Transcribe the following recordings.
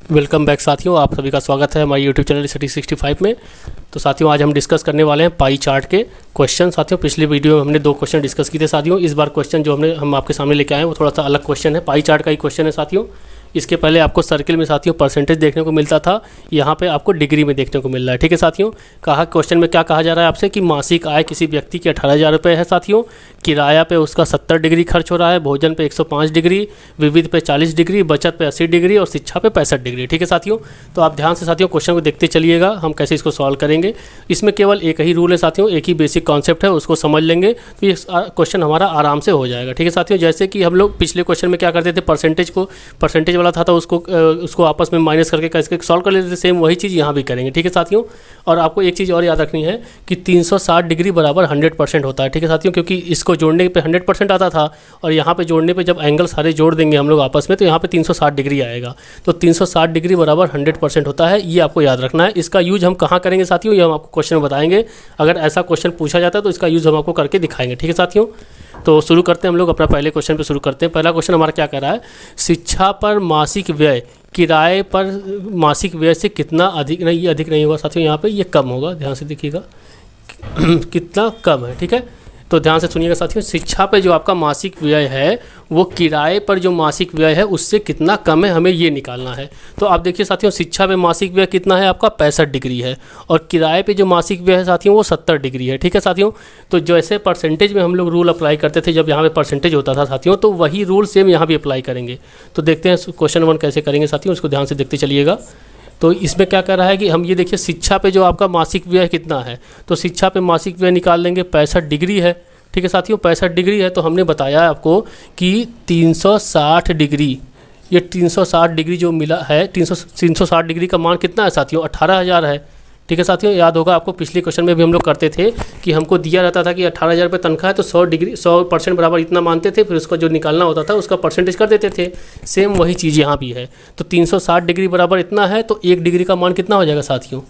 Welcome back साथियों, आप सभी का स्वागत है हमारे यूट्यूब चैनल स्टडी 65 में। तो साथियों आज हम डिस्कस करने वाले हैं पाई चार्ट के क्वेश्चन। साथियों पिछले वीडियो में हमने 2 क्वेश्चन डिस्कस किए थे साथियों। इस बार क्वेश्चन जो हम आपके सामने लेके आए हैं वो थोड़ा सा अलग क्वेश्चन है, पाई चार्ट का ही क्वेश्चन है साथियों। इसके पहले आपको सर्किल में साथियों परसेंटेज देखने को मिलता था, यहाँ पे आपको डिग्री में देखने को मिल रहा है। ठीक है साथियों, क्वेश्चन में क्या कहा जा रहा है आपसे कि मासिक आय किसी व्यक्ति की 18,000 रुपये है साथियों, किराया पे उसका 70 डिग्री खर्च हो रहा है, भोजन पे 105 डिग्री, विविध पे 40 डिग्री, बचत पे 80 डिग्री और शिक्षा पे 65 डिग्री। ठीक है साथियों, तो आप ध्यान से साथियों क्वेश्चन को देखते चलिएगा, हम कैसे इसको सॉल्व करेंगे। इसमें केवल एक ही रूल है साथियों, एक ही बेसिक कॉन्सेप्ट है, उसको समझ लेंगे तो ये क्वेश्चन हमारा आराम से हो जाएगा। ठीक है साथियों, जैसे कि हम लोग पिछले क्वेश्चन में क्या करते थे, परसेंटेज वाला था तो उसको आपस में माइनस करके कैसे सॉल्व कर लेते थे, सेम वही चीज़ यहाँ भी करेंगे। ठीक है साथियों, और आपको एक चीज़ और याद रखनी है कि 360 डिग्री बराबर 100% होता है। ठीक है साथियों, क्योंकि इसको जोड़ने पे 100% आता था और यहाँ पे जोड़ने पे जब एंगल सारे जोड़ देंगे हम लोग आपस में तो यहाँ पे 360 डिग्री आएगा। तो 360 डिग्री बराबर 100% होता है, ये आपको याद रखना है। इसका यूज हम कहाँ करेंगे साथियों, ये हम आपको क्वेश्चन में बताएंगे। अगर ऐसा क्वेश्चन पूछा जाता है तो इसका यूज़ हम आपको करके दिखाएंगे। ठीक है साथियों, तो शुरू करते हैं हम लोग अपना पहले क्वेश्चन पे शुरू करते हैं। पहला क्वेश्चन हमारा क्या कर रहा है, शिक्षा पर मासिक व्यय किराए पर मासिक व्यय से कितना अधिक, नहीं ये अधिक नहीं होगा साथियों, यहाँ पे ये कम होगा, ध्यान से देखिएगा कितना कम है। ठीक है, तो ध्यान से सुनिएगा साथियों, शिक्षा पे जो आपका मासिक व्यय है वो किराए पर जो मासिक व्यय है उससे कितना कम है, हमें ये निकालना है। तो आप देखिए साथियों, शिक्षा पे मासिक व्यय कितना है आपका 65 डिग्री है और किराए पे जो मासिक व्यय है साथियों वो 70 डिग्री है। ठीक है साथियों, तो जैसे परसेंटेज में हम लोग रूल अप्लाई करते थे जब यहाँ पे परसेंटेज होता था साथियों, तो वही रूल सेम यहाँ भी अप्लाई करेंगे। तो देखते हैं क्वेश्चन 1 कैसे करेंगे साथियों, उसको ध्यान से देखते चलिएगा। तो इसमें क्या कर रहा है कि हम ये देखिए शिक्षा पे जो आपका मासिक व्यय कितना है, तो शिक्षा पे मासिक व्यय निकाल लेंगे, 65 डिग्री है। ठीक है साथियों, 65 डिग्री है, तो हमने बताया आपको कि 360 डिग्री, ये 360 डिग्री जो मिला है, 360 डिग्री का मान कितना है साथियों, 18,000 है। ठीक है साथियों, याद होगा आपको पिछले क्वेश्चन में भी हम लोग करते थे कि हमको दिया रहता था कि 18,000 रुपये तनख्वाह है तो 100% बराबर इतना मानते थे, फिर उसका जो निकालना होता था उसका परसेंटेज कर देते थे। सेम वही चीज़ यहाँ भी है। तो 360 डिग्री बराबर इतना है, तो 1 डिग्री का मान कितना हो जाएगा साथियों,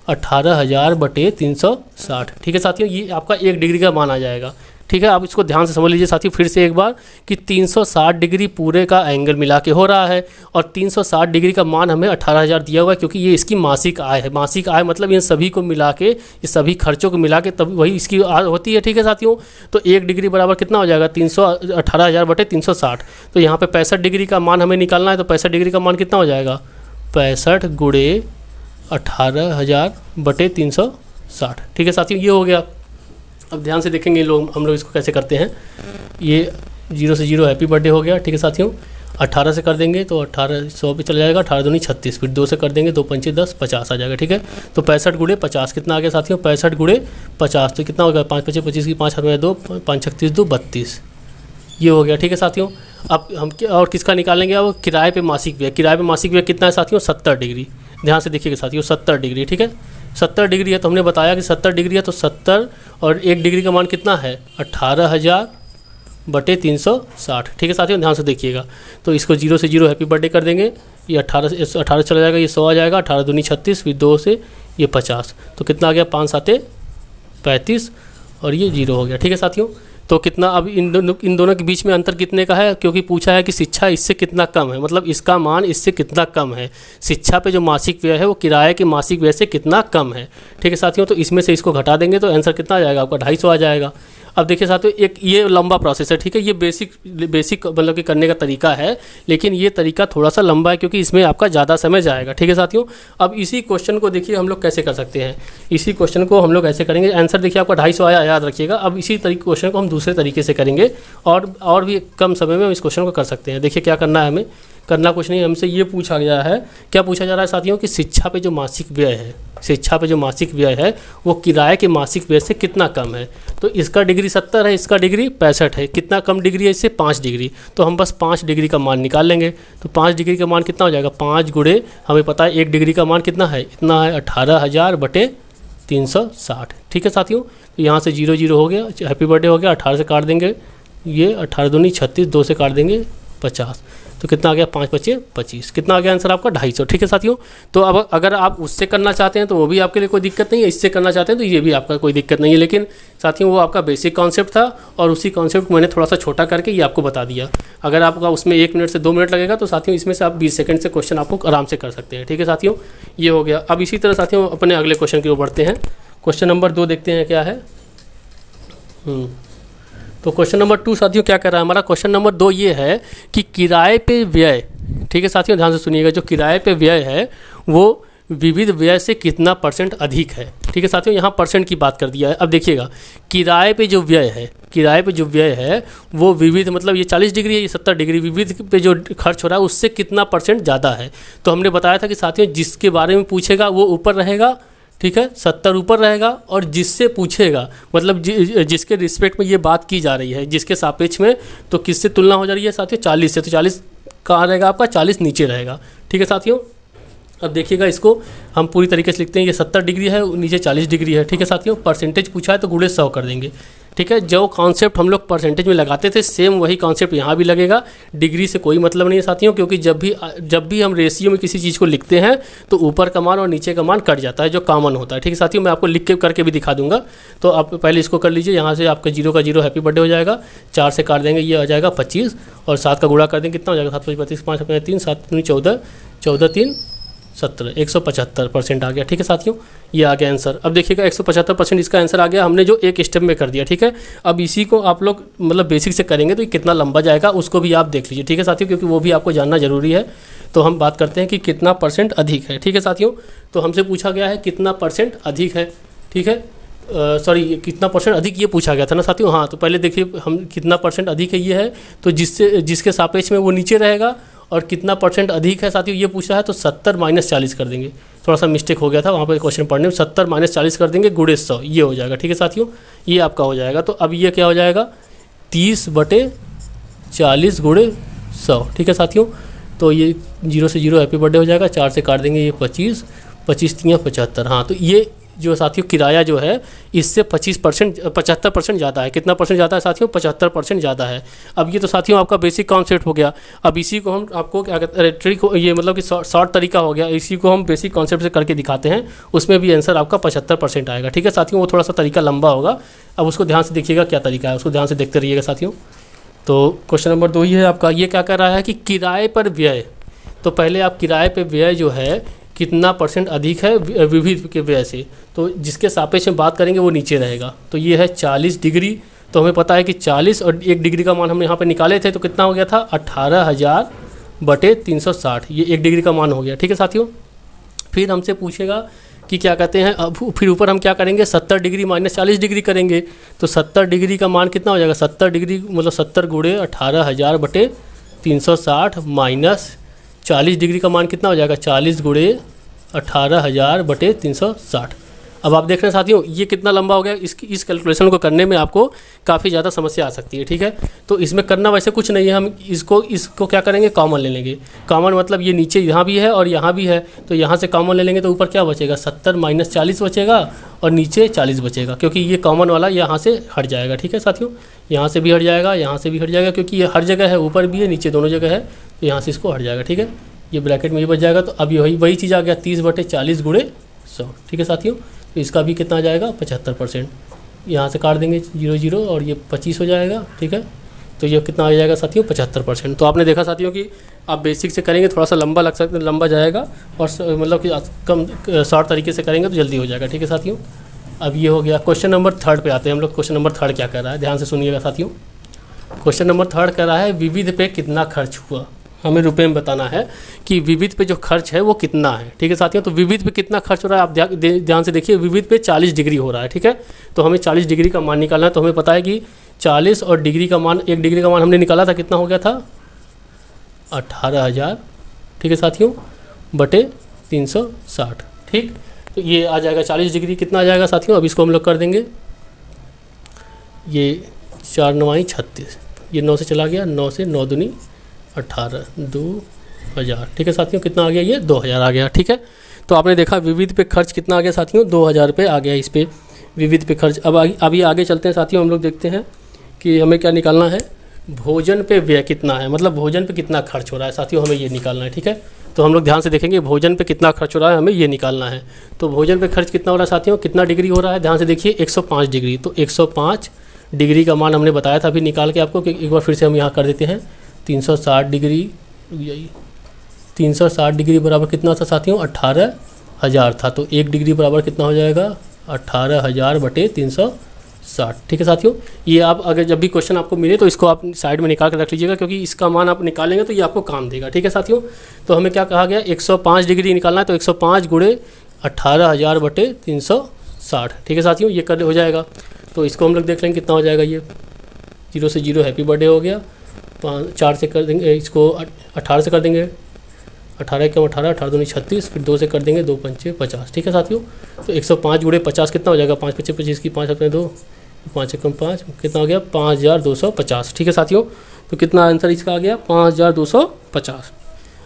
18,000 बटे 360। ठीक है साथियों, ये आपका 1 डिग्री का मान आ जाएगा। ठीक है, आप इसको ध्यान से समझ लीजिए साथियों फिर से एक बार कि 360 डिग्री पूरे का एंगल मिला के हो रहा है और 360 डिग्री का मान हमें 18,000 दिया हुआ है, क्योंकि ये इसकी मासिक आय है। मासिक आय मतलब इन सभी को मिला के, ये सभी खर्चों को मिला के तब वही इसकी आय होती है। ठीक है साथियों, तो 1 डिग्री बराबर कितना हो जाएगा, 18,000 बटे 360। तो यहाँ पर 65 डिग्री का मान हमें निकालना है, तो 65 डिग्री का मान कितना हो जाएगा, 65 गुणे 18,000 बटे 360। ठीक है साथियों, ये हो गया। अब ध्यान से देखेंगे हम लोग इसको कैसे करते हैं। ये 0 से 0 हैप्पी बर्थडे हो गया। ठीक है साथियों, 18 से कर देंगे तो 1800 पे चला जाएगा, 18 दूनी 36, फिर 2 से कर देंगे 2 पंचे 10, 50 आ जाएगा। ठीक है, तो 65 गुणे 50 कितना आ गया साथियों, 65 गुणे 50 तो कितना होगा, 5 पचे 25 की 5 हाथ में 2, 5 36 2 32, ये हो गया। ठीक है साथियों, अब हम और किसका निकालेंगे, अब किराए पे मासिक व्यय। किराए पे मासिक व्यय कितना है साथियों, 70 डिग्री। ध्यान से देखिएगा साथियों, 70 डिग्री। ठीक है, 70 डिग्री है, तो हमने बताया कि 70 डिग्री है, तो 70 और 1 डिग्री का मान कितना है, 18,000 बटे 360। ठीक है साथियों, ध्यान से देखिएगा। तो इसको 0 से 0 हैप्पी बर्थडे कर देंगे, ये 18 चला जाएगा, ये 100 आ जाएगा, 18 दूनी 36, फिर 2 से ये 50, तो कितना आ गया, 5 7 35 और ये 0 हो गया। ठीक है साथियों, तो कितना, अब इन दोनों के बीच में अंतर कितने का है, क्योंकि पूछा है कि शिक्षा इससे कितना कम है, मतलब इसका मान इससे कितना कम है। शिक्षा पे जो मासिक व्यय है वो किराए के मासिक व्यय से कितना कम है। ठीक है साथियों, तो इसमें से इसको घटा देंगे तो आंसर कितना आ जाएगा आपका, 250 आ जाएगा। अब देखिए साथियों, एक ये लंबा प्रोसेस है। ठीक है, ये बेसिक मतलब कि करने का तरीका है, लेकिन ये तरीका थोड़ा सा लंबा है क्योंकि इसमें आपका ज़्यादा समय जाएगा। ठीक है साथियों, अब इसी क्वेश्चन को देखिए हम लोग कैसे कर सकते हैं। इसी क्वेश्चन को हम लोग ऐसे करेंगे, आंसर देखिए आपका 250 आया, याद रखिएगा। अब इसी क्वेश्चन को हम दूसरे तरीके से करेंगे और भी कम समय में हम इस क्वेश्चन को कर सकते हैं। देखिए क्या करना है, हमें करना कुछ नहीं, हमसे ये पूछा गया है, क्या पूछा जा रहा है साथियों कि शिक्षा पे जो मासिक व्यय है, शिक्षा पे जो मासिक व्यय है वो किराए के मासिक व्यय से कितना कम है। तो इसका डिग्री 70 है, इसका डिग्री 65 है, कितना कम डिग्री है इससे, 5 डिग्री। तो हम बस 5 डिग्री का मान निकाल लेंगे। तो 5 डिग्री का मान कितना हो जाएगा, 5 गुणे, हमें पता है 1 डिग्री का मान कितना है, इतना है 18,000 बटे 360। ठीक है साथियों, तो यहाँ से 0 0 हो गया, हैप्पी बर्थडे हो गया, 18 से काट देंगे, ये 18 दूनी 36, 2 से काट देंगे 50, तो कितना आ गया 5 × 5 = 25, कितना आ गया आंसर आपका 250, ठीक है साथियों। तो अब अगर आप उससे करना चाहते हैं तो वो भी आपके लिए कोई दिक्कत नहीं है, इससे करना चाहते हैं तो ये भी आपका कोई दिक्कत नहीं है, लेकिन साथियों वो आपका बेसिक कॉन्सेप्ट था और उसी कॉन्सेप्ट को मैंने थोड़ा सा छोटा करके ये आपको बता दिया। अगर आपका उसमें 1 मिनट से 2 मिनट लगेगा तो साथियों इसमें से आप 20 सेकंड से क्वेश्चन आपको आराम से कर सकते हैं, ठीक है साथियों। ये हो गया। अब इसी तरह साथियों अपने अगले क्वेश्चन की ओर बढ़ते हैं। क्वेश्चन नंबर 2 देखते हैं क्या है। तो क्वेश्चन नंबर 2 साथियों क्या कर रहा है हमारा, क्वेश्चन नंबर 2 ये है कि किराए पे व्यय, ठीक है साथियों ध्यान से सुनिएगा, जो किराए पे व्यय है वो विविध व्यय से कितना % अधिक है, ठीक है साथियों। यहाँ % की बात कर दिया है। अब देखिएगा किराए पे जो व्यय है, किराए पे जो व्यय है वो विविध मतलब ये 40 डिग्री है, ये 70 डिग्री, विविध पे जो खर्च हो रहा है उससे कितना % ज़्यादा है। तो हमने बताया था कि साथियों जिसके बारे में पूछेगा वो ऊपर रहेगा, ठीक है 70 ऊपर रहेगा, और जिससे पूछेगा मतलब जिसके रिस्पेक्ट में ये बात की जा रही है, जिसके सापेक्ष में, तो किससे तुलना हो जा रही है साथियों 40 से, तो 40 कहाँ रहेगा आपका 40 नीचे रहेगा, ठीक है साथियों। अब देखिएगा इसको हम पूरी तरीके से लिखते हैं, ये 70 डिग्री है नीचे 40 डिग्री है, ठीक है साथियों। परसेंटेज पूछा है तो गुणे 100 कर देंगे, ठीक है। जो कॉन्सेप्ट हम लोग परसेंटेज में लगाते थे सेम वही कॉन्सेप्ट यहाँ भी लगेगा। डिग्री से कोई मतलब नहीं है साथियों, क्योंकि जब भी हम रेशियो में किसी चीज़ को लिखते हैं तो ऊपर का मान और नीचे का मान कट जाता है, जो कॉमन होता है, ठीक है साथियों। मैं आपको लिख के करके भी दिखा दूंगा, तो आप पहले इसको कर लीजिए। यहाँ से आपका 0 का 0 हैप्पी बर्थडे हो जाएगा, 4 से काट देंगे ये आ जाएगा 25, और 7 का गुणा कर देंगे कितना हो जाएगा 7 × 25 = 5 × 3 7 × 14 14 3 17 175% आ गया, ठीक है साथियों। ये आ गया आंसर। अब देखिएगा 175% इसका आंसर आ गया, हमने जो एक स्टेप में कर दिया, ठीक है। अब इसी को आप लोग मतलब बेसिक से करेंगे तो ये कितना लंबा जाएगा उसको भी आप देख लीजिए, ठीक है साथियों, क्योंकि वो भी आपको जानना जरूरी है। तो हम बात करते हैं कि कितना % अधिक है, ठीक है साथियों। तो हमसे पूछा गया है कितना % अधिक है, ठीक है। सॉरी कितना % अधिक ये पूछा गया था ना साथियों। हाँ तो पहले देखिए हम कितना % अधिक है ये है, तो जिसके सापेक्ष में वो नीचे रहेगा, और कितना % अधिक है साथियों ये पूछा है तो 70 - 40 कर देंगे। थोड़ा सा मिस्टेक हो गया था वहाँ पर क्वेश्चन पढ़ने में, 70 - 40 कर देंगे गुणे 100, ये हो जाएगा, ठीक है साथियों। ये आपका हो जाएगा। तो अब ये क्या हो जाएगा 30/40 गुणे 100, ठीक है साथियों। तो ये 0 से 0 हैप्पी बर्थडे हो जाएगा, 4 से काट देंगे ये 25 25 × 3 = 75। हाँ तो ये जो साथियों किराया जो है इससे 75% ज़्यादा है। कितना % ज़्यादा है साथियों 75% ज़्यादा है। अब ये तो साथियों आपका बेसिक कॉन्सेप्ट हो गया। अब इसी को हम आपको क्या कहते हैं ट्रिक, ये मतलब कि शॉर्ट तरीका हो गया, इसी को हम बेसिक कॉन्सेप्ट से करके दिखाते हैं, उसमें भी आंसर आपका 75% आएगा, ठीक है साथियों। वो थोड़ा सा तरीका लंबा होगा, अब उसको ध्यान से देखिएगा क्या तरीका है, उसको ध्यान से देखते रहिएगा साथियों। तो क्वेश्चन नंबर 2 ही है आपका। ये क्या कर रहा है कि किराए पर व्यय, तो पहले आप किराए पर व्यय जो है कितना % अधिक है विविध के व्यय से, तो जिसके सापेक्ष में बात करेंगे वो नीचे रहेगा। तो ये है 40 डिग्री, तो हमें पता है कि 40 और 1 डिग्री का मान हमने यहाँ पे निकाले थे, तो कितना हो गया था 18,000/360, ये 1 डिग्री का मान हो गया, ठीक है साथियों। फिर हमसे पूछेगा कि क्या कहते हैं, अब फिर ऊपर हम क्या करेंगे 70 डिग्री - 40 डिग्री करेंगे, तो 70 डिग्री का मान कितना हो जाएगा 70 डिग्री मतलब 70 गुणे 18,000/360 माइनस 40 डिग्री का मान कितना हो जाएगा 40 गुणे 18,000/360। अब आप देख रहे हैं साथियों ये कितना लंबा हो गया। इस कैलकुलेशन को करने में आपको काफ़ी ज़्यादा समस्या आ सकती है, ठीक है। तो इसमें करना वैसे कुछ नहीं है, हम इसको क्या करेंगे कॉमन ले लेंगे। कॉमन मतलब ये नीचे यहाँ भी है और यहाँ भी है, तो यहाँ से कॉमन ले लेंगे तो ऊपर क्या बचेगा 70 - 40 बचेगा, और नीचे 40 बचेगा, क्योंकि ये कॉमन वाला यहाँ से हट जाएगा, ठीक है साथियों। यहाँ से भी हट जाएगा, यहाँ से भी हट जाएगा, क्योंकि ये हर जगह है, ऊपर भी है नीचे दोनों जगह है, तो यहाँ से इसको हट जाएगा, ठीक है। ये ब्रैकेट में ये बच जाएगा। तो अब वही चीज़ आ गया 30/40 गुणे 100, ठीक है साथियों। तो इसका भी कितना आ जाएगा 75%। यहाँ से काट देंगे 0 0 और ये 25 हो जाएगा, ठीक है। तो ये कितना आ जाएगा साथियों 75%। तो आपने देखा साथियों कि आप बेसिक से करेंगे थोड़ा सा लंबा लग सकता है, लंबा जाएगा, और मतलब कि कम शॉर्ट तरीके से करेंगे तो जल्दी हो जाएगा, ठीक है साथियों। अब ये हो गया। क्वेश्चन नंबर 3 पे आते हैं हम लोग। क्वेश्चन नंबर 3 क्या कर रहा है, ध्यान से सुनिएगा साथियों। क्वेश्चन नंबर 3 कर रहा है विविध पे कितना खर्च हुआ। हमें रुपए में बताना है कि विविध पे जो खर्च है वो कितना है, ठीक है साथियों। तो विविध पे कितना खर्च हो रहा है आप ध्यान से देखिए। विविध पे 40 डिग्री हो रहा है, ठीक है। तो हमें 40 डिग्री का मान निकालना है। तो हमें पता है कि 40 और डिग्री का मान 1 डिग्री का मान हमने निकाला था, कितना हो गया था 18,000, ठीक है साथियों, बटे 360, ठीक। तो ये आ जाएगा 40 डिग्री कितना आ जाएगा साथियों। अब इसको हम लोग कर देंगे, ये 4 × 9 = 36, ये 9 से चला गया, 9 से 9 दूनी 18, 2000, ठीक है साथियों। कितना आ गया ये 2000 आ गया, ठीक है। तो आपने देखा विविध पे खर्च कितना आ गया साथियों 2000 रुपये आ गया इस पे विविध पे खर्च। अब अभी आगे चलते हैं साथियों, हम लोग देखते हैं कि हमें क्या निकालना है। भोजन पे व्यय कितना है, मतलब भोजन पे कितना खर्च हो रहा है साथियों, हमें ये निकालना है। ठीक है, तो हम लोग ध्यान से देखेंगे भोजन पे कितना खर्च हो रहा है, हमें ये निकालना है। तो भोजन पे खर्च कितना हो रहा है साथियों, कितना डिग्री हो रहा है, ध्यान से देखिए 105 डिग्री। तो 105 डिग्री का मान हमने बताया था अभी निकाल के आपको, कि एक बार फिर से हम यहाँ कर देते हैं 360 डिग्री। यही 360 डिग्री बराबर कितना था साथियों, 18,000 था। तो 1 डिग्री बराबर कितना हो जाएगा, 18,000 बटे 360। ठीक है साथियों, ये आप अगर जब भी क्वेश्चन आपको मिले तो इसको आप साइड में निकाल कर रख लीजिएगा, क्योंकि इसका मान आप निकालेंगे तो ये आपको काम देगा। ठीक है साथियों, तो हमें क्या कहा गया, 105 डिग्री निकालना है, तो 105 गुणे 18,000 बटे 360। ठीक है साथियों, ये कर हो जाएगा। तो इसको हम लोग देख लेंगे कितना हो जाएगा। ये 0 से 0 हैप्पी बर्थडे हो गया, 4 से कर देंगे, इसको 18 से कर देंगे, 18 क्यों 18, 18 दूनी 36, फिर 2 से कर देंगे, 2 पंचे 50। ठीक है साथियों, तो 105 गुणे 50 कितना हो जाएगा, 5 पच्चे 25 की 5 अपने 2, 5 एकम 5, कितना हो गया 5,250। ठीक है साथियों, तो कितना आंसर इसका आ गया 5,250।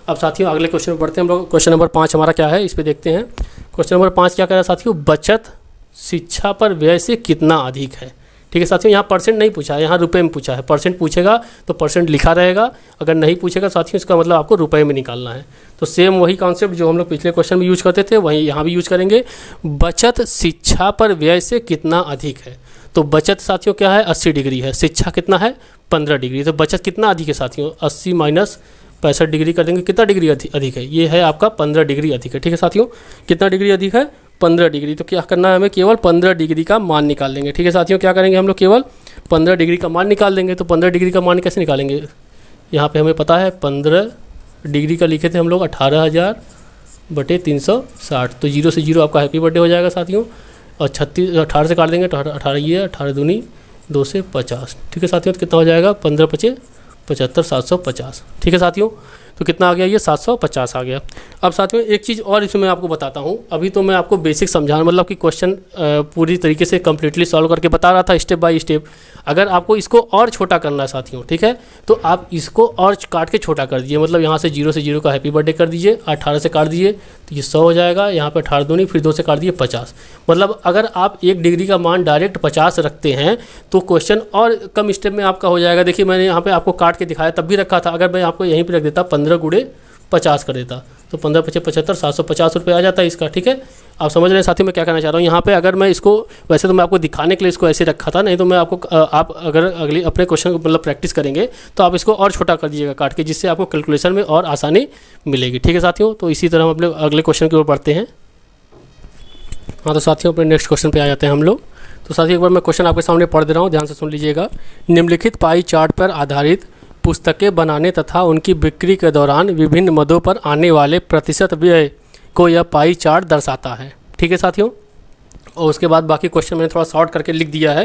अब साथियों अगले क्वेश्चन पर बढ़ते हैं हम लोग। क्वेश्चन नंबर 5 हमारा क्या है, इस पर देखते हैं। क्वेश्चन नंबर 5 क्या कह रहा है साथियों, बचत शिक्षा पर व्यय से कितना अधिक है। ठीक है साथियों, यहाँ परसेंट नहीं पूछा है, यहाँ रुपए में पूछा है। परसेंट पूछेगा तो परसेंट लिखा रहेगा, अगर नहीं पूछेगा साथियों इसका मतलब आपको रुपए में निकालना है। तो सेम वही कॉन्सेप्ट जो हम लोग पिछले क्वेश्चन में यूज करते थे वही यहाँ भी यूज करेंगे। बचत शिक्षा पर व्यय से कितना अधिक है। तो बचत साथियों क्या है, 80 डिग्री है, शिक्षा कितना है 15 डिग्री। तो बचत कितना अधिक है साथियों, 80 माइनस 65 डिग्री कर देंगे, कितना डिग्री अधिक है, ये है आपका 15 डिग्री अधिक है। ठीक है साथियों, कितना डिग्री अधिक है, 15 डिग्री। तो क्या करना है हमें, केवल 15 डिग्री का मान निकाल लेंगे। ठीक है साथियों, क्या करेंगे हम लोग, केवल 15 डिग्री का मान निकाल लेंगे। तो 15 डिग्री का मान कैसे निकालेंगे, यहाँ पे हमें पता है 15 डिग्री का लिखे थे हम लोग 18,000 बटे 360। तो 0 से 0 आपका हैप्पी बर्थडे हो जाएगा साथियों, और 18 से काट देंगे तो 18 ये 18 दूनी 2 से 50। ठीक है साथियों, तो कितना हो जाएगा 15 पचे 75, 750। ठीक है साथियों, तो कितना आ गया, ये 750 आ गया। अब साथियों एक चीज़ और इसमें मैं आपको बताता हूँ। अभी तो मैं आपको बेसिक समझाना, मतलब कि क्वेश्चन पूरी तरीके से कम्प्लीटली सॉल्व करके बता रहा था स्टेप बाय स्टेप। अगर आपको इसको और छोटा करना है साथियों, ठीक है, तो आप इसको और काट के छोटा कर दीजिए। मतलब यहाँ से 0 से 0 का हैप्पी बर्थडे कर दीजिए, 18 से काट दीजिए तो ये 100 हो जाएगा। यहाँ पे 18 दूनी, फिर 2 से काट दिए 50। मतलब अगर आप 1 डिग्री का मान डायरेक्ट 50 रखते हैं तो क्वेश्चन और कम स्टेप में आपका हो जाएगा। देखिए मैंने यहाँ पे आपको काट के दिखाया, तब भी रखा था। अगर मैं आपको यहीं पे रख देता 15 गुणे 50 कर देता तो 15 पचे 75, 750 रुपये आ जाता है इसका। ठीक है, आप समझ रहे हैं साथियों मैं क्या कहना चाह रहा हूँ। यहाँ पे अगर मैं इसको, वैसे तो मैं आपको दिखाने के लिए इसको ऐसे रखा था, नहीं तो मैं आपको आप अगर अगले अपने क्वेश्चन को मतलब प्रैक्टिस करेंगे तो आप इसको और छोटा कर दीजिएगा काट के, जिससे आपको कैलकुलेशन में और आसानी मिलेगी। ठीक है साथियों, तो इसी तरह हम अपने अगले क्वेश्चन की ओर बढ़ते हैं। हाँ तो साथियों अपने नेक्स्ट क्वेश्चन पर आ जाते हैं हम लोग। तो साथियों एक बार मैं क्वेश्चन आपके सामने पढ़ दे रहा हूँ, ध्यान से सुन लीजिएगा। निम्नलिखित पाई चार्ट पर आधारित पुस्तकें बनाने तथा उनकी बिक्री के दौरान विभिन्न मदों पर आने वाले प्रतिशत व्यय को यह पाई चार्ट दर्शाता है। ठीक है साथियों, और उसके बाद बाकी क्वेश्चन मैंने थोड़ा शॉर्ट करके लिख दिया है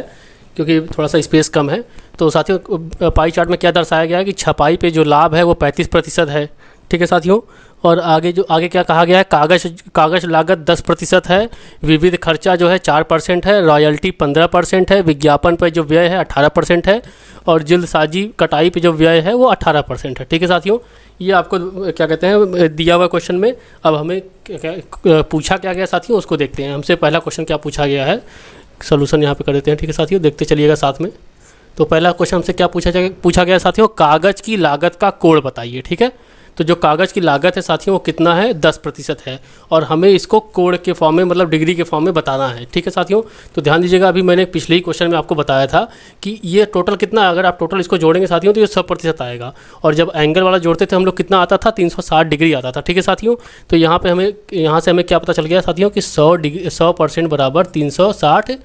क्योंकि थोड़ा सा स्पेस कम है। तो साथियों पाई चार्ट में क्या दर्शाया गया है कि छपाई पे जो लाभ है वो 35% है। ठीक है साथियों, और आगे क्या कहा गया है, कागज़ लागत 10% है, विविध खर्चा जो है 4% है, रॉयल्टी 15% है, विज्ञापन पर जो व्यय है 18% है, और जल्दसाजी कटाई पे जो व्यय है वो 18% है। ठीक है साथियों, ये आपको क्या कहते हैं दिया हुआ क्वेश्चन में। अब हमें पूछा क्या गया साथियों उसको देखते हैं। हमसे पहला क्वेश्चन क्या पूछा गया है, सोल्यूशन यहाँ पे कर देते हैं। ठीक है साथियों, देखते चलिएगा साथ में। तो पहला क्वेश्चन हमसे क्या पूछा गया साथियों, कागज़ की लागत का कोण बताइए। ठीक है, तो जो कागज़ की लागत है साथियों वो कितना है 10% है, और हमें इसको कोण के फॉर्म में मतलब डिग्री के फॉर्म में बताना है। ठीक है साथियों, तो ध्यान दीजिएगा, अभी मैंने पिछले ही क्वेश्चन में आपको बताया था कि ये टोटल कितना है, अगर आप टोटल इसको जोड़ेंगे साथियों तो ये 100% आएगा। और जब एंगल वाला जोड़ते थे हम लोग कितना आता था, 360 डिग्री आता था। ठीक है साथियों, तो यहाँ से हमें क्या पता चल गया साथियों कि 100% बराबर 360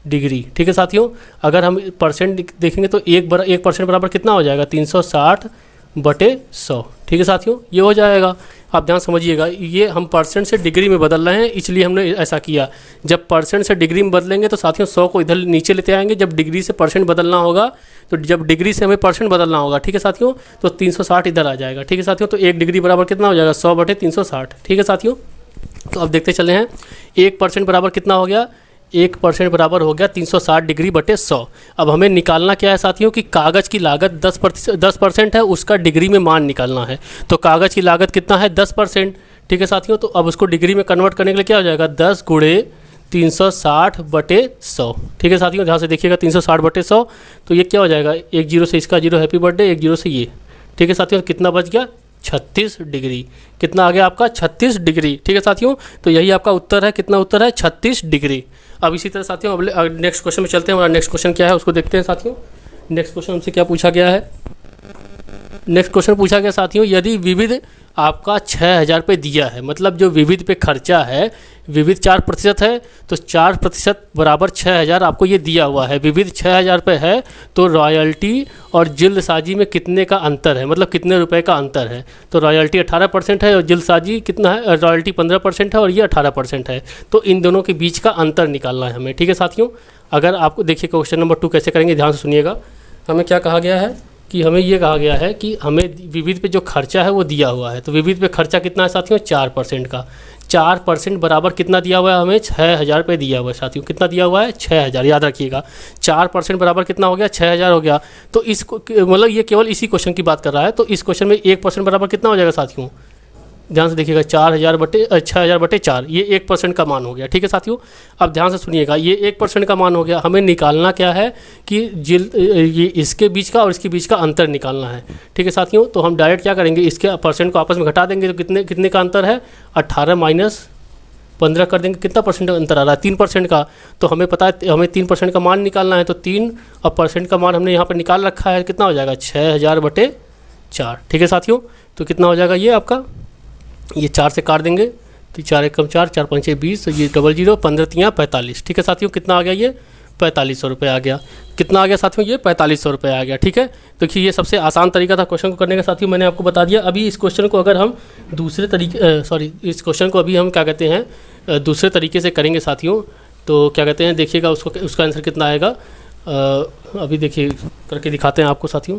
डिग्री। ठीक है साथियों, अगर हम परसेंट देखेंगे तो 1% बराबर कितना हो जाएगा 360 बटे 100। ठीक है साथियों, ये हो जाएगा। आप ध्यान समझिएगा, ये हम परसेंट से डिग्री में बदल रहे हैं इसलिए हमने ऐसा किया। जब परसेंट से डिग्री में बदलेंगे तो साथियों 100 को इधर नीचे लेते आएंगे। जब डिग्री से परसेंट बदलना होगा तो जब डिग्री से हमें परसेंट बदलना होगा, ठीक है साथियों, तो 360 इधर आ जाएगा। ठीक है साथियों, तो 1 डिग्री बराबर कितना हो जाएगा 100 बटे 360। ठीक है साथियों, तो अब देखते चले हैं 1% बराबर कितना हो गया, 1% बराबर हो गया 360 डिग्री बटे 100। अब हमें निकालना क्या है साथियों कि कागज़ की लागत 10% है, उसका डिग्री में मान निकालना है। तो कागज़ की लागत कितना है 10%। ठीक है साथियों, तो अब उसको डिग्री में कन्वर्ट करने के लिए क्या हो जाएगा 10 गुणे 360/100। ठीक है साथियों, ध्यान से देखिएगा 360/100। तो ये क्या हो जाएगा, एक जीरो से इसका जीरो, हैप्पी बर्थडे, एक जीरो से ये। ठीक है साथियों, कितना बच गया, 36 डिग्री। कितना आ गया आपका, 36 डिग्री। ठीक है साथियों, तो यही आपका उत्तर है। कितना उत्तर है, 36 डिग्री। अब इसी तरह साथियों अब नेक्स्ट क्वेश्चन में चलते हैं। हमारा नेक्स्ट क्वेश्चन क्या है उसको देखते हैं साथियों। नेक्स्ट क्वेश्चन हमसे क्या पूछा गया है, नेक्स्ट क्वेश्चन पूछा गया साथियों, यदि विविध आपका 6000 पे दिया है, मतलब जो विविध पे खर्चा है, विविध 4% है, तो 4% बराबर 6000 आपको ये दिया हुआ है। विविध 6000 पे है, तो रॉयल्टी और जल्दसाजी में कितने का अंतर है, मतलब कितने रुपए का अंतर है। तो रॉयल्टी 18% है और जल्दसाजी कितना है, रॉयल्टी 15% है और ये 18% है। तो इन दोनों के बीच का अंतर निकालना है हमें। ठीक है साथियों, अगर आपको देखिए क्वेश्चन नंबर 2 कैसे करेंगे, ध्यान से सुनिएगा। हमें क्या कहा गया है कि हमें ये कहा गया है कि हमें विविध पे जो खर्चा है वो दिया हुआ है। तो विविध पे खर्चा कितना है साथियों, 4% का। 4% बराबर कितना दिया हुआ है हमें, 6000 पे दिया हुआ है साथियों। कितना दिया हुआ है, 6000, याद रखिएगा। 4% बराबर कितना हो गया, 6000 हो गया। तो इसको मतलब ये केवल इसी क्वेश्चन की बात कर रहा है। तो इस क्वेश्चन में 1% बराबर कितना हो जाएगा साथियों, ध्यान से देखिएगा, 6000/4, ये 1% का मान हो गया। ठीक है साथियों, अब ध्यान से सुनिएगा, ये 1% का मान हो गया। हमें निकालना क्या है कि ये इसके बीच का और इसके बीच का अंतर निकालना है। ठीक है साथियों, तो हम डायरेक्ट क्या करेंगे, इसके परसेंट को आपस में घटा देंगे। तो कितने का अंतर है, 18 माइनस 15 कर देंगे। कितना परसेंट अंतर आ रहा है, 3% का। तो हमें पता है हमें 3% का मान निकालना है। तो 3 और परसेंट का मान हमने यहाँ पर निकाल रखा है। कितना हो जाएगा, 6000/4। ठीक है साथियों, तो कितना हो जाएगा ये आपका, ये 4 से काट देंगे तो 4 एकम 4, 4 पंचे 20, तो ये 00, 15 तियाँ 45। ठीक है साथियों, कितना आ गया ये, 4500 रुपये आ गया। कितना आ गया साथियों, ये 4500 रुपये आ गया। ठीक है, देखिए ये सबसे आसान तरीका था क्वेश्चन को करने का साथियों, मैंने आपको बता दिया। अभी इस क्वेश्चन को अगर हम दूसरे तरीके इस क्वेश्चन को अभी हम क्या कहते हैं दूसरे तरीके से करेंगे साथियों, तो क्या कहते हैं देखिएगा उसका आंसर कितना आएगा। अभी देखिए करके दिखाते हैं आपको साथियों।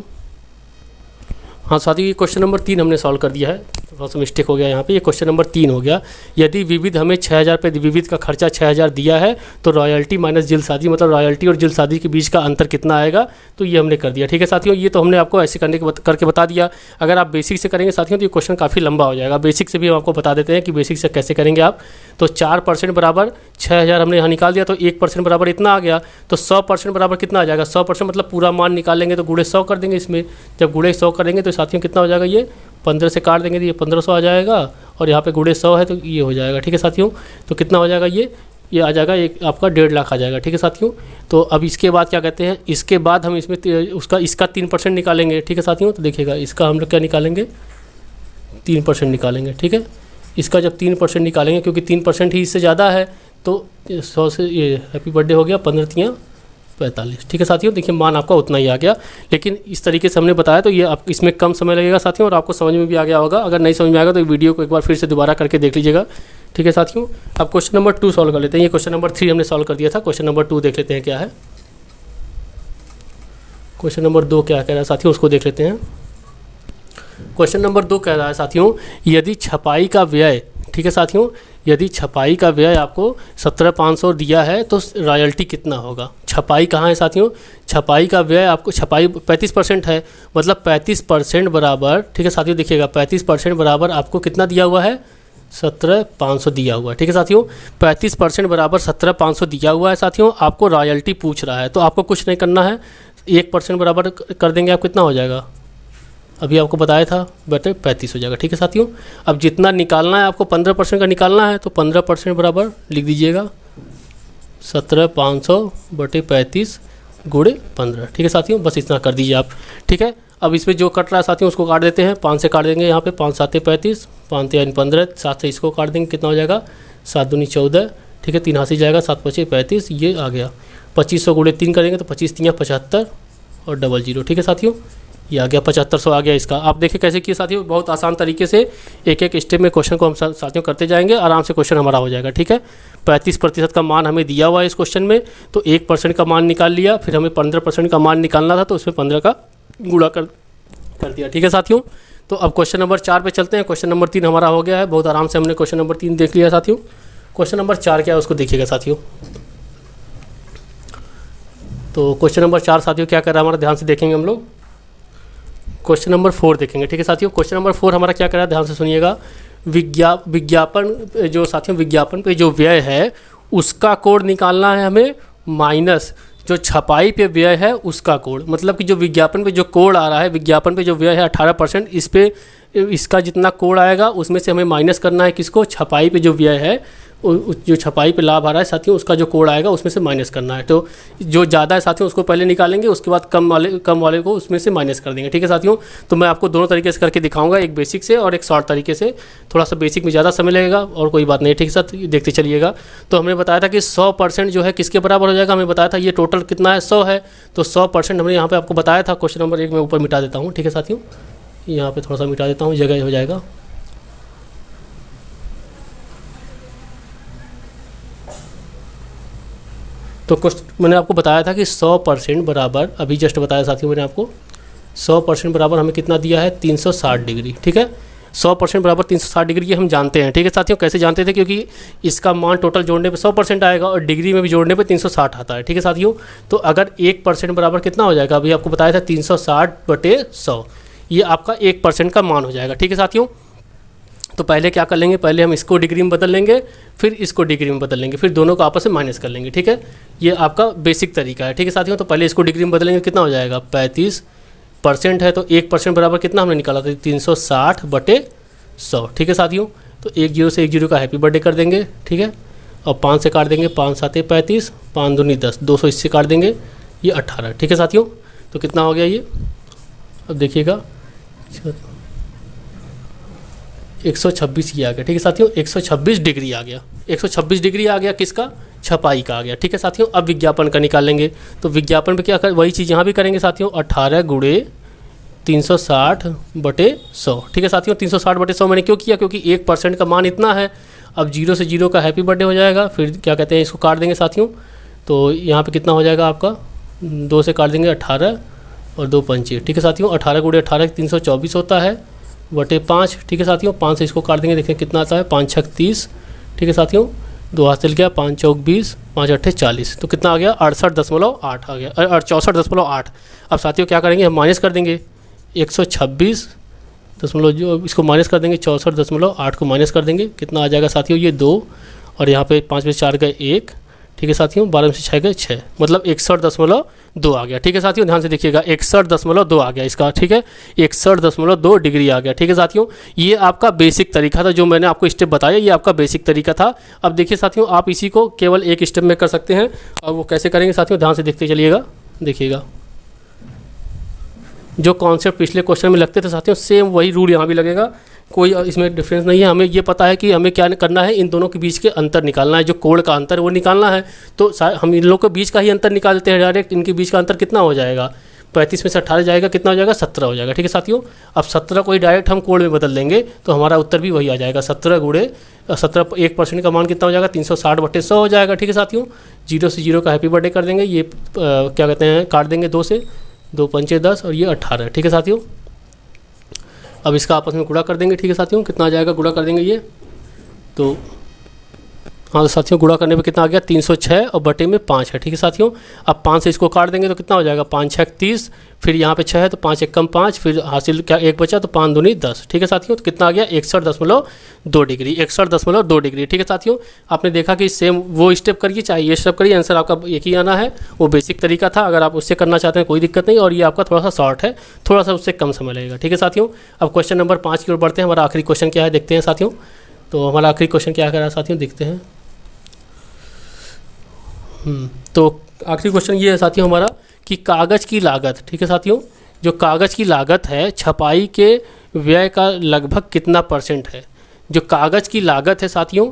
हाँ साथियों, ये क्वेश्चन नंबर 3 हमने सॉल्व कर दिया है। थोड़ा सा मिस्टेक हो गया यहाँ पे, ये क्वेश्चन नंबर 3 हो गया। यदि विविध हमें 6000 पे विविध का खर्चा 6000 दिया है, तो रॉयल्टी माइनस जल्दसाजी, मतलब रॉयल्टी और जल्दसाजी के बीच का अंतर कितना आएगा, तो ये हमने कर दिया। ठीक है साथियों, ये तो हमने आपको ऐसे करके बता दिया। अगर आप बेसिक से करेंगे साथियों तो ये क्वेश्चन काफ़ी लंबा हो जाएगा। बेसिक से भी हम आपको बता देते हैं कि बेसिक से कैसे करेंगे आप। तो 4% बराबर 6000 हमने यहाँ निकाल दिया, तो 1% बराबर इतना आ गया। तो 100% बराबर कितना आ जाएगा, 100% मतलब पूरा मान निकालेंगे तो गुणे 100 कर देंगे इसमें। जब गुणे 100 करेंगे तो साथियों कितना हो जाएगा, ये 15 से काट देंगे तो ये 1500 आ जाएगा, और यहाँ पे गुणे 100 है तो ये हो जाएगा। ठीक है साथियों, तो कितना हो जाएगा, ये आ जाएगा, एक आपका 1.5 लाख आ जाएगा। ठीक है साथियों, तो अब इसके बाद क्या कहते हैं, इसके बाद हम इसमें इसका 3% निकालेंगे। ठीक है साथियों, तो देखिएगा इसका हम लोग क्या निकालेंगे, 3% निकालेंगे। ठीक है, इसका जब 3% निकालेंगे, क्योंकि 3% ही इससे ज़्यादा है, तो 100 से ये हैप्पी बर्थडे हो गया, 15 तियाँ 45। ठीक है साथियों, देखिए मान आपका उतना ही आ गया। लेकिन इस तरीके से हमने बताया तो ये आप इसमें कम समय लगेगा साथियों, और आपको समझ में भी आ गया होगा। अगर नहीं समझ में आएगा तो वीडियो को एक बार फिर से दोबारा करके देख लीजिएगा। ठीक है साथियों, अब क्वेश्चन नंबर 2 सॉल्व कर लेते हैं। ये क्वेश्चन नंबर 3 हमने सॉल्व कर दिया था, क्वेश्चन नंबर 2 देख लेते हैं क्या है। क्वेश्चन नंबर 2 क्या कह रहा है साथियों, उसको देख लेते हैं। क्वेश्चन नंबर 2 कह रहा है साथियों, यदि छपाई का व्यय, ठीक है साथियों, यदि छपाई का व्यय आपको 17,500 दिया है तो रॉयल्टी कितना होगा। छपाई कहाँ है साथियों, छपाई का व्यय आपको, छपाई 35% है, मतलब 35% बराबर, ठीक है साथियों देखिएगा, 35% बराबर आपको कितना दिया हुआ है, 17,500 दिया हुआ है। ठीक है साथियों, 35% बराबर 17,500 दिया हुआ है साथियों। आपको रॉयल्टी पूछ रहा है, तो आपको कुछ नहीं करना है, 1% बराबर कर देंगे, आप कितना हो जाएगा, अभी आपको बताया था बेटे 35 हो जाएगा। ठीक है साथियों, अब जितना निकालना है आपको 15% का निकालना है, तो 15% बराबर लिख दीजिएगा 17,500/35 गुणे 15। ठीक है साथियों, बस इतना कर दीजिए आप। ठीक है, अब इसमें जो कट रहा है साथियों उसको काट देते हैं, 5 से काट देंगे, यहाँ पे 5 7 35, 5 3 15, 7 से इसको काट देंगे, कितना हो जाएगा 7 दूनी 14। ठीक है, 3 हाथ से जाएगा, 7 5 35, ये आ गया 2500 गुणे 3 करेंगे तो 25 3 75 और 00। ठीक है साथियों, ये आ गया 7500 आ गया इसका। आप देखिए कैसे किए साथियों, बहुत आसान तरीके से एक एक स्टेप में क्वेश्चन को हम साथियों करते जाएंगे, आराम से क्वेश्चन हमारा हो जाएगा। ठीक है, 35% का मान हमें दिया हुआ है इस क्वेश्चन में, तो 1% का मान निकाल लिया, फिर हमें 15% का मान निकालना था, तो उसमें 15 का गुणा कर दिया। ठीक है साथियों, तो अब क्वेश्चन नंबर 4 पे चलते हैं। क्वेश्चन नंबर 3 हमारा हो गया है, बहुत आराम से हमने क्वेश्चन नंबर 3 देख लिया साथियों। क्वेश्चन नंबर 4 क्या है उसको देखिएगा साथियों। तो क्वेश्चन नंबर 4 साथियों क्या कर रहा है हमारा, ध्यान से देखेंगे हम लोग। क्वेश्चन नंबर 4 देखेंगे। ठीक है साथियों, क्वेश्चन नंबर 4 हमारा क्या कर रहा है, ध्यान से सुनिएगा। विज्ञापन जो साथियों, विज्ञापन पे जो व्यय है उसका कोड निकालना है हमें माइनस जो छपाई पे व्यय है उसका कोड। मतलब कि जो विज्ञापन पे जो कोड आ रहा है, विज्ञापन पे जो व्यय है 18%, इस पे इसका जितना कोड आएगा उसमें से हमें माइनस करना है किसको, छपाई पे जो व्यय है, जो छपाई पे लाभ आ रहा है साथियों उसका जो कोड आएगा उसमें से माइनस करना है। तो जो ज़्यादा है साथियों उसको पहले निकालेंगे, उसके बाद कम वाले को उसमें से माइनस कर देंगे। ठीक है साथियों, तो मैं आपको दोनों तरीके से करके दिखाऊंगा, एक बेसिक से और एक शॉर्ट तरीके से। थोड़ा सा बेसिक में ज़्यादा समय लगेगा और कोई बात नहीं, ठीक है साथ देखते चलिएगा। तो हमने बताया था कि 100% जो है किसके बराबर हो जाएगा, हमें बताया था ये टोटल कितना है 100 है, तो 100% हमने यहाँ पर आपको बताया था। क्वेश्चन नंबर 1 में ऊपर मिटा देता हूँ, ठीक है साथियों, यहाँ पर थोड़ा सा मिटा देता हूँ, जगह हो जाएगा। तो मैंने आपको बताया था कि 100% बराबर, अभी जस्ट बताया साथियों मैंने आपको, 100% बराबर हमें कितना दिया है 360 डिग्री। ठीक है, 100% बराबर 360 डिग्री ये हम जानते हैं। ठीक है साथियों, कैसे जानते थे, क्योंकि इसका मान टोटल जोड़ने पे 100% आएगा और डिग्री में भी जोड़ने पे 360 आता है। ठीक है साथियों, तो अगर 1% बराबर कितना हो जाएगा, अभी आपको बताया था 360/100, ये आपका 1% का मान हो जाएगा। ठीक है साथियों, तो पहले क्या कर लेंगे, पहले हम इसको डिग्री में बदल लेंगे, फिर इसको डिग्री में बदल लेंगे, फिर दोनों को आपस में माइनस कर लेंगे। ठीक है, ये आपका बेसिक तरीका है। ठीक है साथियों, तो पहले इसको डिग्री में बदलेंगे, कितना हो जाएगा 35% है, तो 1% बराबर कितना हमने निकाला था 360/100। ठीक है साथियों, तो 1 0 से 1 0 का हैप्पी बर्थडे कर देंगे। ठीक है, और 5 से काट देंगे, 5 7 35, 5 दूनी 10, 200 इससे काट देंगे, ये 18। ठीक है साथियों, तो कितना हो गया ये, अब देखिएगा 126 ये आ गया। ठीक है साथियों, 126 डिग्री आ गया, 126 डिग्री आ गया, किसका, छपाई का आ गया। ठीक है साथियों, अब विज्ञापन का निकाल लेंगे, तो विज्ञापन पे क्या कर, वही चीज़ यहाँ भी करेंगे साथियों, 18 × 360/100। ठीक है साथियों, 360/100 मैंने क्यों किया, क्योंकि 1% का मान इतना है। अब 0 से 0 का हैप्पी बर्थडे हो जाएगा, फिर क्या कहते हैं इसको काट देंगे साथियों, तो यहाँ पे कितना हो जाएगा आपका, 2 से काट देंगे 18 और 2 पंचे। ठीक है साथियों, 18 × 18 324 होता है बटे 5। ठीक है साथियों, 5 से इसको काट देंगे, देखिए कितना आता है 5 6 30। ठीक है साथियों, 2 हाथ चल गया, 5 चौक 20, 5 8 40, तो कितना आ गया 68.8 आ गया, 64.8। अब साथियों क्या करेंगे, हम माइनस कर देंगे 126 दशमलव, जो इसको माइनस कर देंगे 64.8 को माइनस कर देंगे, कितना आ जाएगा साथियों ये 2, और यहाँ पे 5 में 4 गए 1। ठीक है साथियों, 12 में से 6 गए 6, मतलब 61.2 आ गया। ठीक है साथियों, ध्यान से देखिएगा 61.2 आ गया इसका। ठीक है, 61.2 डिग्री आ गया। ठीक है साथियों, ये आपका बेसिक तरीका था, जो मैंने आपको स्टेप बताया, ये आपका बेसिक तरीका था। अब देखिए साथियों, आप इसी को केवल एक स्टेप में कर सकते हैं, और वो कैसे करेंगे साथियों, ध्यान से देखते चलिएगा। देखिएगा, जो कॉन्सेप्ट पिछले क्वेश्चन में लगते थे साथियों, सेम वही रूल यहाँ भी लगेगा, कोई इसमें डिफरेंस नहीं है। हमें ये पता है कि हमें क्या करना है, इन दोनों के बीच के अंतर निकालना है, जो कोड का अंतर वो निकालना है। तो हम इन लोगों के बीच का ही अंतर निकाल देते हैं डायरेक्ट। इनके बीच का अंतर कितना हो जाएगा, 35 में से 18 जाएगा, कितना हो जाएगा 17 हो जाएगा। ठीक है साथियों, अब 17 को ही डायरेक्ट हम कोड में बदल देंगे, तो हमारा उत्तर भी वही आ जाएगा, 17 × 17, 1% का मान कितना हो जाएगा 360/100 हो जाएगा। ठीक है साथियों, 0 से 0 का हैप्पी बर्थडे कर देंगे, ये क्या कहते हैं काट देंगे 2 से, 2 पंचे 10 और ये 18। ठीक है साथियों, अब इसका आपस में गुणा कर देंगे। ठीक है साथियों, कितना आ जाएगा, गुणा कर देंगे ये, तो हाँ तो साथियों गुणा करने पे कितना आ गया 306 और बटे में 5 है। ठीक है साथियों, अब 5 से इसको काट देंगे तो कितना हो जाएगा 5 6 30, फिर यहाँ पे 6 है तो 5 1 कम 5, फिर हासिल क्या 1 बचा तो 5 दूनी 10। ठीक है साथियों, तो कितना आ गया 61.2 डिग्री, 61.2 डिग्री। ठीक है साथियों, आपने देखा कि सेम वो स्टेप करिए चाहे ये स्टेप करिए, आंसर आपका एक ही आना है। वो बेसिक तरीका था, अगर आप उससे करना चाहते हैं कोई दिक्कत नहीं, और ये आपका थोड़ा सा शॉर्ट है, थोड़ा सा उससे कम समय लगेगा। ठीक है साथियों, अब क्वेश्चन नंबर 5 की ओर बढ़ते हैं। हमारा आखिरी क्वेश्चन क्या है देखते हैं साथियों। तो हमारा आखिरी क्वेश्चन क्या है साथियों, देखते हैं। तो आखिरी क्वेश्चन ये है साथियों हमारा कि कागज़ की लागत, ठीक है साथियों, जो कागज़ की लागत है छपाई के व्यय का लगभग कितना % है। जो कागज़ की लागत है साथियों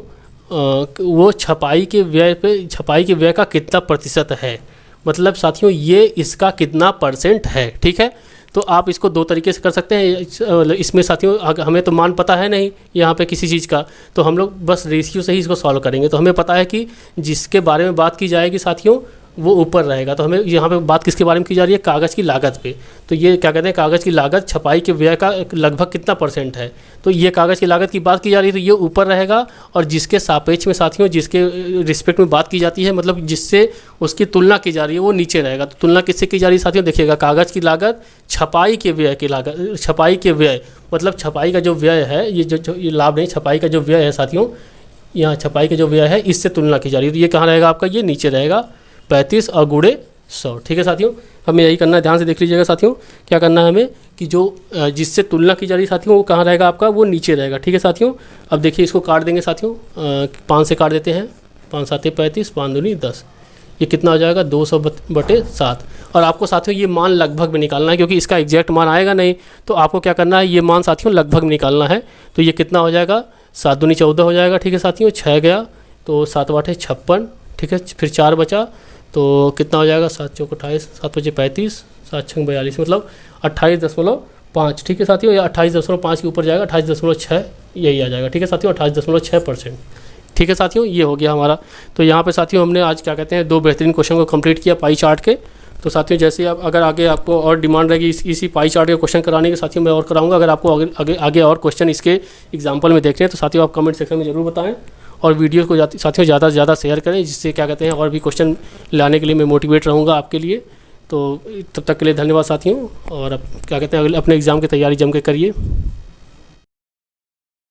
वो छपाई के व्यय का कितना प्रतिशत है, मतलब साथियों ये इसका कितना % है। ठीक है, तो आप इसको दो तरीके से कर सकते हैं। इसमें साथियों हमें तो मान पता है नहीं यहाँ पे किसी चीज़ का, तो हम लोग बस रेशियो से ही इसको सॉल्व करेंगे। तो हमें पता है कि जिसके बारे में बात की जाएगी साथियों वो ऊपर रहेगा। तो हमें यहाँ पे बात किसके बारे में की जा रही है, कागज़ की लागत पे। तो ये क्या कहते हैं, कागज़ की लागत छपाई के व्यय का लगभग कितना % है। तो ये कागज़ की लागत की बात की जा रही है तो ये ऊपर रहेगा, और जिसके सापेक्ष में साथियों जिसके रिस्पेक्ट में बात की जाती है, मतलब जिससे उसकी तुलना की जा रही है वो नीचे रहेगा। तो तुलना किससे की जा रही है साथियों, देखिएगा कागज़ की लागत छपाई के व्यय की लागत, छपाई के व्यय मतलब छपाई का जो व्यय है, ये जो ये लाभ नहीं, छपाई का जो व्यय है साथियों यहाँ छपाई के जो व्यय है इससे तुलना की जा रही है, तो ये कहाँ रहेगा आपका, ये नीचे रहेगा 35 और गुणे 100। ठीक है साथियों, हमें यही करना है, ध्यान से देख लीजिएगा साथियों, क्या करना है हमें कि जो जिससे तुलना की जा रही है साथियों वो कहाँ रहेगा आपका, वो नीचे रहेगा। ठीक है साथियों, अब देखिए इसको काट देंगे साथियों, 5 से काट देते हैं, 5 7 35, 5 दूनी 10, ये कितना हो जाएगा 200/7। और आपको साथियों ये मान लगभग में निकालना है, क्योंकि इसका एग्जैक्ट मान आएगा नहीं, तो आपको क्या करना है, ये मान साथियों लगभग में निकालना है। तो ये कितना हो जाएगा, 7 दूनी 14 हो जाएगा। ठीक है साथियों, 6 गया तो 7 8 56। ठीक है, फिर 4 बचा तो कितना हो जाएगा, 7 चौक 28, 7 5 35, 7 6 42, मतलब 28.5। ठीक है साथियों, या 28.5 के ऊपर जाएगा, 28.6 यही आ जाएगा। ठीक है साथियों, 28.6%। ठीक है साथियों, ये हो गया हमारा। तो यहाँ पे साथियों हमने आज क्या कहते हैं 2 बेहतरीन क्वेश्चन को कंप्लीट किया पाई चार्ट के। तो साथियों जैसे आप अगर आगे आपको और डिमांड रहेगी इसी पाई चार्ट के क्वेश्चन कराने के साथियों मैं और कराऊंगा। अगर आपको आगे और क्वेश्चन इसके एग्जाम्पल में देखने हैं तो साथियों आप कमेंट सेक्शन में ज़रूर बताएं, और वीडियो को साथियों ज़्यादा से ज़्यादा शेयर करें, जिससे क्या कहते हैं और भी क्वेश्चन लाने के लिए मैं मोटिवेट रहूँगा आपके लिए। तो तब तक के लिए धन्यवाद साथियों, और अब क्या कहते हैं अपने एग्ज़ाम की तैयारी जम के करिए।